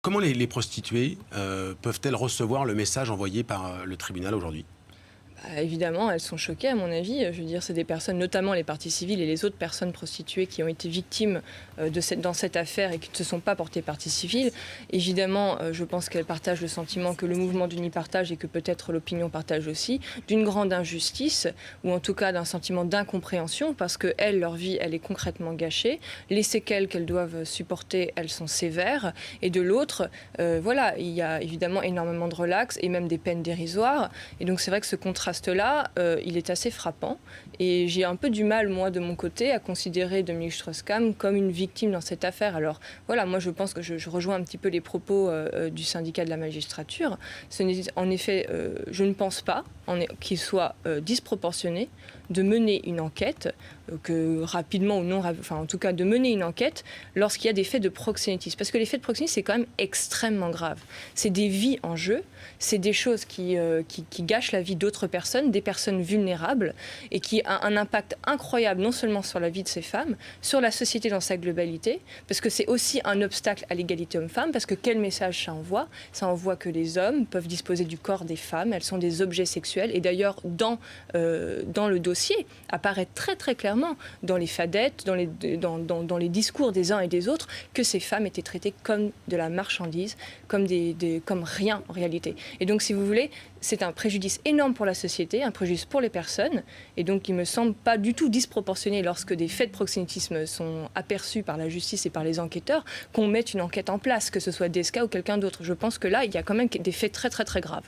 Comment les prostituées peuvent-elles recevoir le message envoyé par le tribunal aujourd'hui? Évidemment, elles sont choquées à mon avis. Je veux dire, c'est des personnes, notamment les parties civiles et les autres personnes prostituées qui ont été victimes dans cette affaire et qui ne se sont pas portées partie civile. Évidemment, je pense qu'elles partagent le sentiment que le mouvement d'Uni partage et que peut-être l'opinion partage aussi, d'une grande injustice ou en tout cas d'un sentiment d'incompréhension parce que elles, leur vie, elle est concrètement gâchée. Les séquelles qu'elles doivent supporter, elles sont sévères. Et de l'autre, voilà, il y a évidemment énormément de relax et même des peines dérisoires. Et donc c'est vrai que ce contraste-là, il est assez frappant. Et j'ai un peu du mal, moi, de mon côté, à considérer Dominique Strauss-Kahn comme une victime dans cette affaire. Alors, voilà, moi, je pense que je rejoins un petit peu les propos du syndicat de la magistrature. En effet, je ne pense pas qu'il soit disproportionné de mener une enquête, que rapidement ou non, enfin en tout cas de mener une enquête lorsqu'il y a des faits de proxénétisme. Parce que les faits de proxénétisme, c'est quand même extrêmement grave. C'est des vies en jeu, c'est des choses qui gâchent la vie d'autres personnes, des personnes vulnérables, et qui a un impact incroyable non seulement sur la vie de ces femmes, sur la société dans sa globalité, parce que c'est aussi un obstacle à l'égalité homme-femme, parce que quel message ça envoie? Ça envoie que les hommes peuvent disposer du corps des femmes, elles sont des objets sexuels, et d'ailleurs dans le dossier apparaît très très clairement dans les fadettes, dans les discours des uns et des autres, que ces femmes étaient traitées comme de la marchandise, comme rien en réalité. Et donc, si vous voulez, c'est un préjudice énorme pour la société, un préjudice pour les personnes, et donc il ne me semble pas du tout disproportionné lorsque des faits de proxénétisme sont aperçus par la justice et par les enquêteurs, qu'on mette une enquête en place, que ce soit DSK ou quelqu'un d'autre. Je pense que là, il y a quand même des faits très très très graves.